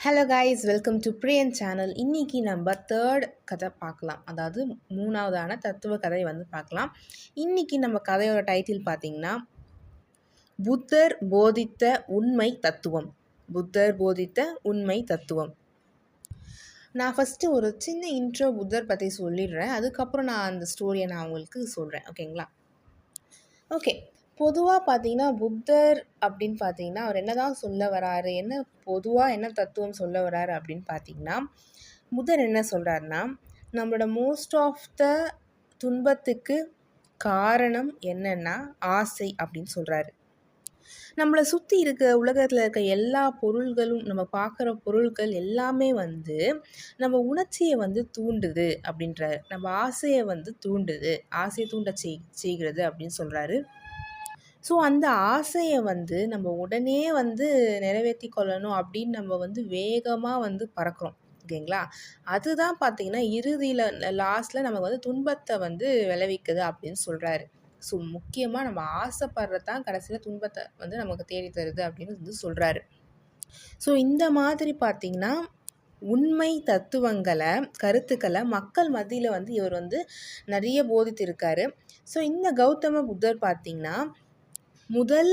Hello guys, welcome to Priyan channel. இன்றைக்கி நம்ம third கதை பார்க்கலாம். அதாவது மூணாவதான தத்துவ கதை வந்து பார்க்கலாம். இன்றைக்கி நம்ம கதையோட டைட்டில் பார்த்திங்கன்னா புத்தர் போதித்த உண்மை தத்துவம். புத்தர் போதித்த உண்மை தத்துவம். நான் ஃபஸ்ட்டு ஒரு சின்ன இன்ட்ரோ புத்தர் பற்றி சொல்லிடுறேன். அதுக்கப்புறம் நான் அந்த ஸ்டோரியை நான் உங்களுக்கு சொல்கிறேன். ஓகேங்களா? ஓகே. பொதுவாக பார்த்தீங்கன்னா புத்தர் அப்படின்னு பார்த்தீங்கன்னா அவர் என்ன தான் சொல்ல வராரு, பொதுவாக என்ன தத்துவம் சொல்ல வராரு அப்படின்னு பார்த்தீங்கன்னா, புத்தர் என்ன சொல்கிறாருன்னா, நம்மளோட மோஸ்ட் ஆஃப் த துன்பத்துக்கு காரணம் என்னென்னா ஆசை அப்படின்னு சொல்கிறாரு. நம்மளை சுற்றி இருக்க உலகத்தில் இருக்க எல்லா பொருள்களும், நம்ம பார்க்குற பொருட்கள் எல்லாமே வந்து நம்ம உணர்ச்சியை வந்து தூண்டுது அப்படின்றாரு. நம்ம ஆசையை வந்து தூண்டுது, ஆசையை தூண்ட செய்கிறது அப்படின்னு சொல்கிறாரு. ஸோ அந்த ஆசையை வந்து நம்ம உடனே வந்து நிறைவேற்றி கொள்ளணும் அப்படின்னு நம்ம வந்து வேகமாக வந்து பறக்கிறோம். ஓகேங்களா? அதுதான் பார்த்திங்கன்னா இறுதியில் லாஸ்ட்டில் நமக்கு வந்து துன்பத்தை வந்து விளைவிக்குது அப்படின்னு சொல்கிறாரு. ஸோ முக்கியமாக நம்ம ஆசைப்படுறது தான் கடைசியில் துன்பத்தை வந்து நமக்கு தேடி தருது அப்படின்னு வந்து சொல்கிறாரு. ஸோ இந்த மாதிரி பார்த்திங்கன்னா உண்மை தத்துவங்களை, கருத்துக்களை மக்கள் மத்தியில் வந்து இவர் வந்து நிறைய போதித்திருக்காரு. ஸோ இந்த கௌதம புத்தர் பார்த்திங்கன்னா முதல்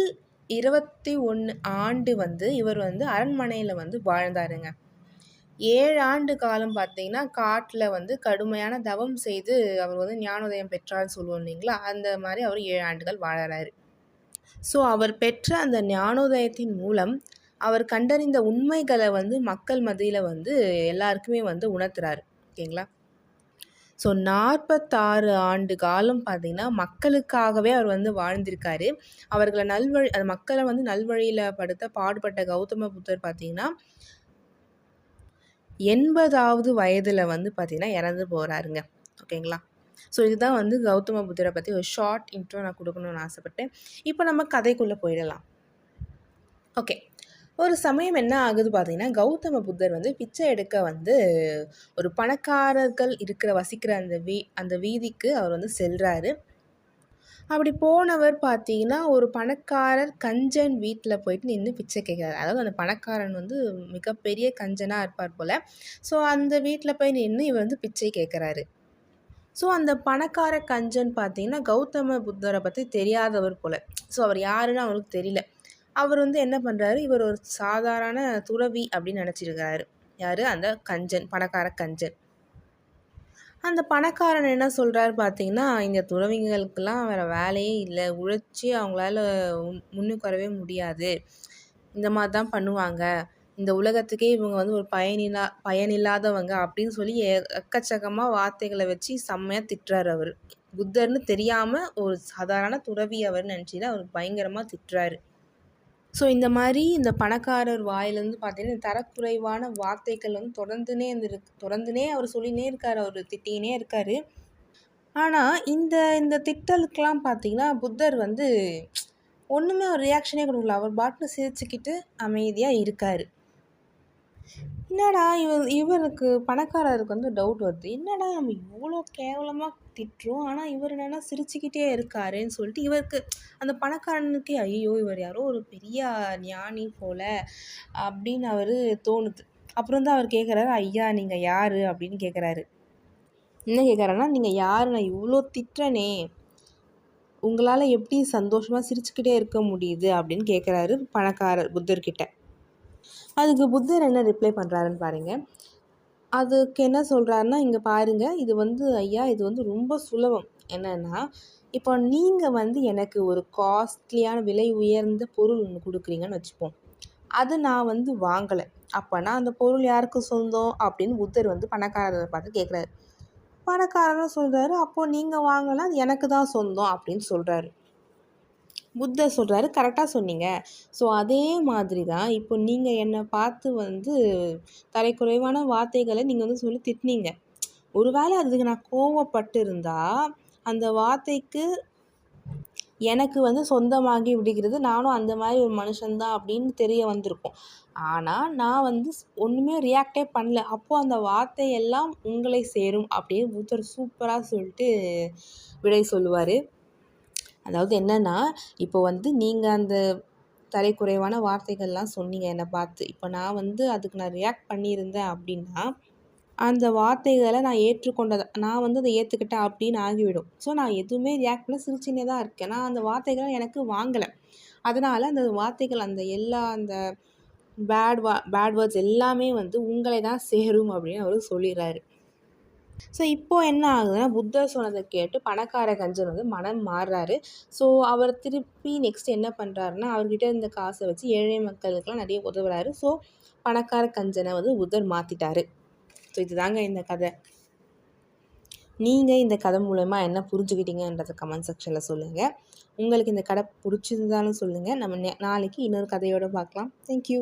21 ஆண்டு வந்து இவர் வந்து அரண்மனையில் வந்து வாழ்ந்தாருங்க. 7 ஆண்டு காலம் பார்த்திங்கன்னா காட்டில் வந்து கடுமையான தவம் செய்து அவர் வந்து ஞானோதயம் பெற்றார்னு சொல்லுவோம் இல்லைங்களா? அந்த மாதிரி அவர் 7 ஆண்டுகள் வாழறாரு. ஸோ அவர் பெற்ற அந்த ஞானோதயத்தின் மூலம் அவர் கண்டறிந்த உண்மைகளை வந்து மக்கள் மத்தியில் வந்து எல்லாருக்குமே வந்து உணர்த்துறாரு. ஓகேங்களா? ஸோ 46 ஆண்டு காலம் பார்த்திங்கன்னா மக்களுக்காகவே அவர் வந்து வாழ்ந்திருக்காரு. அவர்களை அந்த மக்களை வந்து நல்வழியில் பாடுபட்ட கௌதம புத்தர் பார்த்திங்கன்னா 80வது வயதில் வந்து பார்த்திங்கன்னா இறந்து போகிறாருங்க. ஓகேங்களா? ஸோ இதுதான் வந்து கௌதம புத்தரை பற்றி ஒரு ஷார்ட் இன்ட்ரோ நான் கொடுக்கணும்னு ஆசைப்பட்டேன். இப்போ நம்ம கதைக்குள்ளே போயிடலாம். ஓகே. ஒரு சமயம் என்ன ஆகுது பார்த்திங்கன்னா, கௌதம புத்தர் வந்து பிச்சை எடுக்க வந்து ஒரு பணக்காரர்கள் வசிக்கிற அந்த வீதிக்கு அவர் வந்து செல்கிறாரு. அப்படி போனவர் பார்த்திங்கன்னா ஒரு பணக்காரர் கஞ்சன் வீட்டில் போயிட்டு நின்று பிச்சை கேட்குறாரு. அதாவது அந்த பணக்காரன் வந்து மிகப்பெரிய கஞ்சனாக இருப்பார் போல். ஸோ அந்த வீட்டில் போய் நின்று இவர் வந்து பிச்சை கேட்குறாரு. ஸோ அந்த பணக்கார கஞ்சன் பார்த்திங்கன்னா கௌதம புத்தரை பற்றி தெரியாதவர் போல். ஸோ அவர் யாருன்னு அவருக்கு தெரியல. அவர் வந்து என்ன பண்ணுறாரு, இவர் ஒரு சாதாரண துறவி அப்படின்னு நினச்சிருக்கிறாரு. யார்? அந்த கஞ்சன், பணக்கார கஞ்சன். அந்த பணக்காரன் என்ன சொல்கிறாரு பார்த்திங்கன்னா, இந்த துறவிங்களுக்கெல்லாம் வேறு வேலையே இல்லை, உழைச்சி அவங்களால முன்னுக்கு வரவே முடியாது, இந்த மாதிரி தான் பண்ணுவாங்க, இந்த உலகத்துக்கே இவங்க வந்து ஒரு பயனில்லாதவங்க அப்படின்னு சொல்லி எக்கச்சக்கமாக வார்த்தைகளை வச்சு செம்மையாக திட்டுறாரு அவர். புத்தர்னு தெரியாமல் ஒரு சாதாரண துறவி அவர் நினச்சிட்டு அவர் பயங்கரமாக திட்டுறாரு. ஸோ இந்த மாதிரி இந்த பணக்காரர் வாயிலேருந்து பார்த்தீங்கன்னா தரக்குறைவான வார்த்தைகள் வந்து தொடர்ந்துனே அவர் சொல்லினே இருக்கார், அவர் திட்டினே இருக்கார். ஆனால் இந்த திட்டலுக்கெலாம் பார்த்தீங்கன்னா புத்தர் வந்து ஒன்றுமே ஒரு ரியாக்ஷனே கொடுக்கல. அவர் பாட்டுன்னு சிரிச்சுக்கிட்டு அமைதியாக இருக்கார். என்னடா இவருக்கு பணக்காரருக்கு வந்து டவுட் வருது. என்னடா நம்ம இவ்வளோ கேவலமாக திட்டுறோம், ஆனால் இவர் என்னென்னா சிரிச்சுக்கிட்டே இருக்காருன்னு சொல்லிட்டு இவருக்கு அந்த பணக்காரனுக்கே ஐயோ இவர் யாரோ ஒரு பெரிய ஞானி போல் அப்படின்னு அவர் தோணுது. அப்புறம் தான் அவர் கேட்குறாரு, ஐயா நீங்கள் யார் அப்படின்னு கேட்குறாரு. என்ன கேட்குறாருன்னா, நீங்கள் யார், நான் இவ்வளோ திட்டுறனே உங்களால் எப்படி சந்தோஷமாக சிரிச்சுக்கிட்டே இருக்க முடியுது அப்படின்னு கேட்குறாரு பணக்காரர் புத்தர்கிட்ட. அதுக்கு புத்தர் என்ன ரிப்ளை பண்ணுறாருன்னு பாருங்கள். அதுக்கு என்ன சொல்கிறாருன்னா, இங்கே பாருங்கள், இது வந்து ஐயா இது வந்து ரொம்ப சுலபம். என்னென்னா, இப்போ நீங்கள் வந்து எனக்கு ஒரு காஸ்ட்லியான விலை உயர்ந்த பொருள் ஒன்று கொடுக்குறீங்கன்னு வச்சுப்போம். அது நான் வந்து வாங்கலை. அப்போனா அந்த பொருள் யாருக்கு சொந்தம் அப்படின்னு புத்தர் வந்து பணக்காரரை பார்த்து கேட்குறாரு. பணக்காரரும் சொல்கிறாரு, அப்போது நீங்கள் வாங்கலாம், அது எனக்கு தான் சொந்தம் அப்படின்னு சொல்கிறாரு. புத்தர் சொல்கிறாரு, கரெக்டாக சொன்னீங்க. ஸோ அதே மாதிரி தான் இப்போ நீங்கள் என்னை பார்த்து வந்து தரைக்குறைவான வார்த்தைகளை நீங்கள் வந்து சொல்லி திட்டினீங்க. ஒருவேளை அதுக்கு நான் கோவப்பட்டு இருந்தால் அந்த வார்த்தைக்கு எனக்கு வந்து சொந்தமாகி விடுகிறது, நானும் அந்த மாதிரி ஒரு மனுஷன்தான் அப்படின்னு தெரிய வந்திருக்கும். ஆனால் நான் வந்து ஒன்றுமே ரியாக்டே பண்ணல. அப்போது அந்த வார்த்தையெல்லாம் உங்களை சேரும் அப்படின்னு புத்தர் சூப்பராக சொல்லிட்டு விடை சொல்லுவார். அதாவது என்னென்னா, இப்போ வந்து நீங்கள் அந்த தலைக்குறைவான வார்த்தைகள்லாம் சொன்னீங்க என்னை பார்த்து. இப்போ நான் வந்து அதுக்கு நான் ரியாக்ட் பண்ணியிருந்தேன் அப்படின்னா, அந்த வார்த்தைகள நான் வந்து அத ஏத்துக்கிட்டேன் அப்படின்னு ஆகிவிடும். ஸோ நான் எதுவுமே ரியாக்ட் பண்ணல, சிரிச்சுன்னே தான் இருக்கேன். நான் அந்த வார்த்தைகள எனக்கு வாங்கல. அதனால அந்த வார்த்தைகள் அந்த பேட் வேர்ட்ஸ் எல்லாமே வந்து உங்களை தான் சேரும் அப்படின்னு அவரு சொல்லிர்றாரு. ஸோ இப்போ என்ன ஆகுதுன்னா, புத்தர் சொன்னத கேட்டு பணக்கார கஞ்சன் வந்து மனம் மாறுறாரு. ஸோ அவர் திருப்பி நெக்ஸ்ட் என்ன பண்ணுறாருன்னா, அவர்கிட்ட இருந்த காச வச்சு ஏழை மக்களுக்கெல்லாம் நிறைய உதவுறாரு. ஸோ பணக்கார கஞ்சன வந்து புத்தர் மாத்திட்டாரு. ஸோ இதுதாங்க இந்த கதை. நீங்க இந்த கதை மூலமா என்ன புரிஞ்சுக்கிட்டீங்கன்றத கமெண்ட் செக்ஷன்ல சொல்லுங்க. உங்களுக்கு இந்த கதை புடிச்சிருந்தாலும் சொல்லுங்க. நம்ம நாளைக்கு இன்னொரு கதையோட பார்க்கலாம். Thank you.